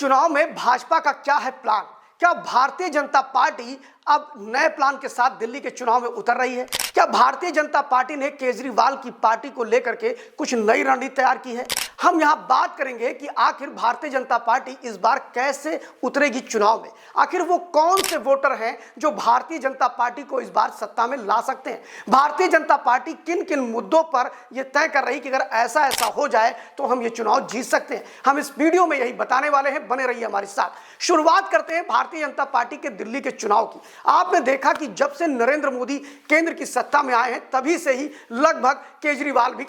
चुनाव में भाजपा का क्या है प्लान? क्या भारतीय जनता पार्टी अब नए प्लान के साथ दिल्ली के चुनाव में उतर रही है? क्या भारतीय जनता पार्टी ने केजरीवाल की पार्टी को लेकर के कुछ नई रणनीति तैयार की है? हम यहां बात करेंगे कि आखिर भारतीय जनता पार्टी इस बार कैसे उतरेगी चुनाव में। आखिर वो कौन से वोटर हैं जो भारतीय जनता पार्टी को इस बार सत्ता में ला सकते हैं। भारतीय जनता पार्टी किन किन मुद्दों पर यह तय कर रही कि अगर ऐसा ऐसा हो जाए तो हम ये चुनाव जीत सकते हैं। हम इस वीडियो में यही बताने वाले हैं, बने रहिए हमारे साथ। शुरुआत करते हैं भारतीय जनता पार्टी के दिल्ली के चुनाव की। आपने देखा कि जब से नरेंद्र मोदी केंद्र की सत्ता में आए हैं तभी से ही लगभग केजरीवाल भी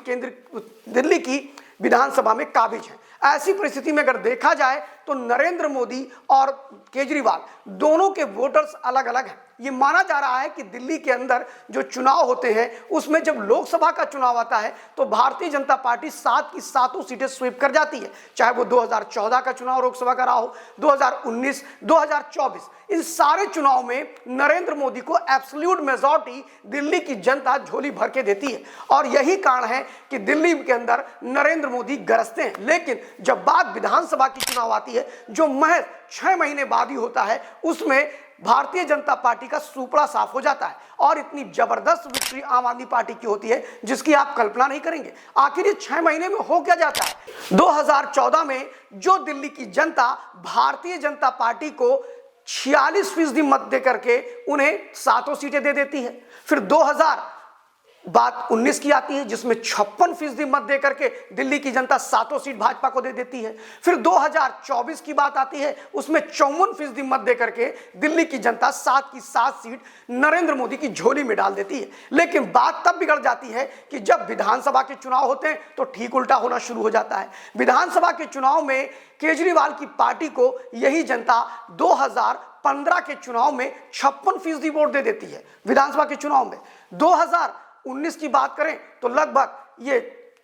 दिल्ली की विधानसभा में काबिज हैं। ऐसी परिस्थिति में अगर देखा जाए तो नरेंद्र मोदी और केजरीवाल दोनों के वोटर्स अलग अलग हैं। ये माना जा रहा है कि दिल्ली के अंदर जो चुनाव होते हैं उसमें जब लोकसभा का चुनाव आता है तो भारतीय जनता पार्टी 7 की 7 सीटें स्वीप कर जाती है, चाहे वो 2014 का चुनाव लोकसभा का रहा हो, 2019, 2024। इन सारे चुनाव में नरेंद्र मोदी को एब्सोल्यूट मेजॉरिटी दिल्ली की जनता झोली भर के देती है और यही कारण है कि दिल्ली के अंदर नरेंद्र मोदी गरजते हैं। लेकिन जब बात विधानसभा की चुनाव आती है जो महज 6 महीने बाद ही होता है, उसमें भारतीय जनता पार्टी का सुपड़ा साफ हो जाता है और इतनी जबरदस्त विक्ट्री आम आदमी पार्टी की होती है जिसकी आप कल्पना नहीं करेंगे। आखिर ये 6 महीने में हो क्या जाता है? 2014 में जो दिल्ली की जनता भारतीय जनता पार्टी को 46% मत दे करके उन्हें 7 सीटें दे देती है। फिर 2019 की आती है जिसमें 56% मत दे करके दिल्ली की जनता 7 सीट भाजपा को दे देती है। फिर 2024 की बात आती है, उसमें 54% मत दे करके दिल्ली की जनता 7 की 7 सीट नरेंद्र मोदी की झोली में डाल देती है। लेकिन बात तब बिगड़ जाती है कि जब विधानसभा के चुनाव होते हैं तो ठीक उल्टा होना शुरू हो जाता है। विधानसभा के चुनाव में केजरीवाल की पार्टी को यही जनता 2015 के चुनाव में 56% वोट दे देती है। विधानसभा के चुनाव में 2019 की बात करें तो लगभग ये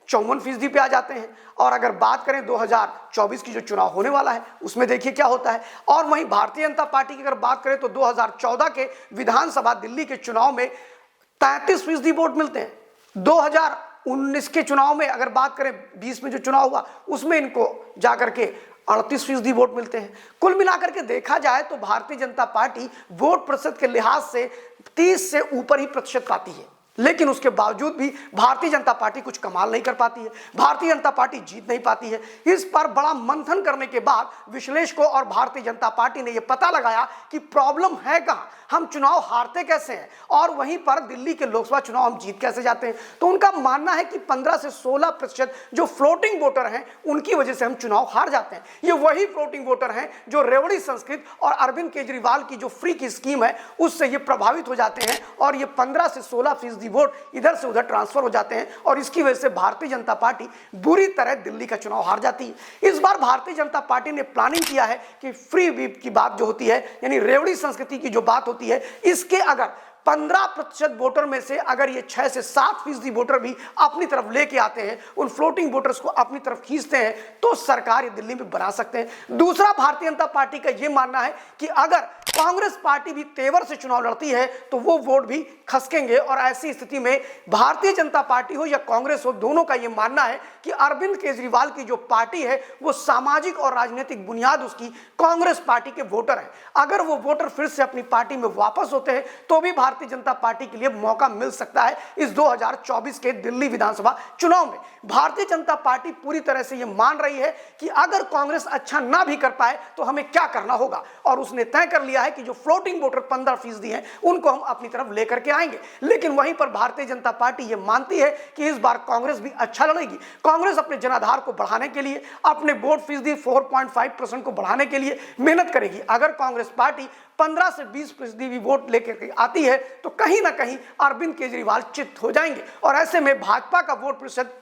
54% पे आ जाते हैं। और अगर बात करें 2024 की जो चुनाव होने वाला है उसमें देखिए क्या होता है। और वहीं भारतीय जनता पार्टी की अगर बात करें तो 2014 के विधानसभा दिल्ली के चुनाव में 33% वोट मिलते हैं। 2019 के चुनाव में अगर बात करें 20 में जो चुनाव हुआ उसमें इनको जाकर के 38% वोट मिलते हैं। कुल मिलाकर के देखा जाए तो भारतीय जनता पार्टी वोट प्रतिशत के लिहाज से 30 से ऊपर ही प्रतिशत पाती है, लेकिन उसके बावजूद भी भारतीय जनता पार्टी कुछ कमाल नहीं कर पाती है। भारतीय जनता पार्टी जीत नहीं पाती है। इस पर बड़ा मंथन करने के बाद विश्लेषकों और भारतीय जनता पार्टी ने यह पता लगाया कि प्रॉब्लम है कहां, हम चुनाव हारते कैसे हैं और वहीं पर दिल्ली के लोकसभा चुनाव हम जीत कैसे जाते हैं। तो उनका मानना है कि 15 से 16% जो फ्लोटिंग वोटर हैं उनकी वजह से हम चुनाव हार जाते हैं। ये वही फ्लोटिंग वोटर हैं जो रेवड़ी संस्कृत और अरविंद केजरीवाल की जो फ्री की स्कीम है उससे ये प्रभावित हो जाते हैं और ये 15 से 16% वोट इधर से उधर ट्रांसफर हो जाते हैं और इसकी वजह से भारतीय जनता पार्टी बुरी तरह दिल्ली का चुनाव हार जाती है। इस बार भारतीय जनता पार्टी ने प्लानिंग किया है कि फ्री व्हिप की बात जो होती है यानी रेवड़ी संस्कृति की जो बात होती है, इसके अगर 15% वोटर में से अगर ये 6 से 7% वोटर भी अपनी तरफ लेके आते हैं, उन फ्लोटिंग वोटर्स को अपनी तरफ खींचते हैं तो सरकार ये दिल्ली में बना सकते हैं। दूसरा, भारतीय जनता पार्टी का ये मानना है कि अगर कांग्रेस पार्टी भी तेवर से चुनाव लड़ती है तो वो वोट भी खसकेंगे और ऐसी स्थिति में भारतीय जनता पार्टी हो या कांग्रेस हो, दोनों का ये मानना है कि अरविंद केजरीवाल की जो पार्टी है वो सामाजिक और राजनीतिक बुनियाद उसकी कांग्रेस पार्टी के वोटर हैं। अगर वो वोटर फिर से अपनी पार्टी में वापस होते हैं तो भी भारतीय जनता पार्टी के लिए मौका मिल सकता है इस 2024 के दिल्ली विधानसभा चुनाव में। भारतीय जनता पार्टी पूरी तरह से यह मान रही है कि अगर कांग्रेस अच्छा ना भी कर पाए तो हमें क्या करना होगा और उसने तय कर लिया है कि जो फ्लोटिंग वोटर 15% हैं उनको हम अपनी तरफ लेकर के आएंगे। लेकिन वहीं पर भारतीय जनता पार्टी यह मानती है कि इस बार कांग्रेस भी अच्छा लड़ेगी। कांग्रेस अपने जनाधार को बढ़ाने के लिए, अपने वोट फीसदी 4.5% को बढ़ाने के लिए मेहनत करेगी। अगर कांग्रेस पार्टी 15 से 20% भी वोट लेकर आती है तो कहीं ना कहीं अरविंद केजरीवाल चित हो जाएंगे और ऐसे में भाजपा का वोट प्रतिशत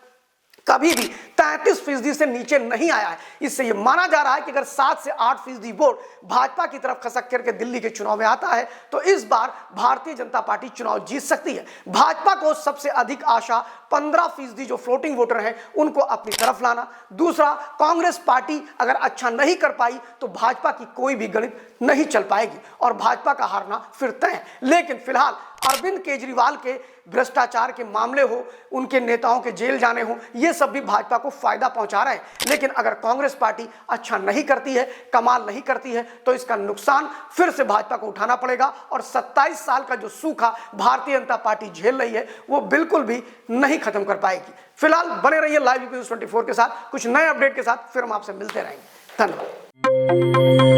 कभी भी 33% से नीचे नहीं आया है। इससे यह माना जा रहा है कि अगर 7 से 8% वोट भाजपा की तरफ खसक करके दिल्ली के चुनाव में आता है तो इस बार भारतीय जनता पार्टी चुनाव जीत सकती है। भाजपा को सबसे अधिक आशा 15% जो फ्लोटिंग वोटर हैं उनको अपनी तरफ लाना। दूसरा, कांग्रेस पार्टी अगर अच्छा नहीं कर पाई तो भाजपा की कोई भी गणित नहीं चल पाएगी और भाजपा का हारना फिर तय है। लेकिन फिलहाल अरविंद केजरीवाल के भ्रष्टाचार के मामले हो, उनके नेताओं के जेल जाने हो, ये सब भी भाजपा को फायदा पहुंचा रहे हैं। लेकिन अगर कांग्रेस पार्टी अच्छा नहीं करती है, कमाल नहीं करती है, तो इसका नुकसान फिर से भाजपा को उठाना पड़ेगा और 27 साल का जो सूखा भारतीय जनता पार्टी झेल रही है वो बिल्कुल भी नहीं खत्म कर पाएगी। फिलहाल बने रहिए लाइव न्यूज़ 24 के साथ, कुछ नए अपडेट के साथ फिर हम आपसे मिलते रहेंगे। धन्यवाद।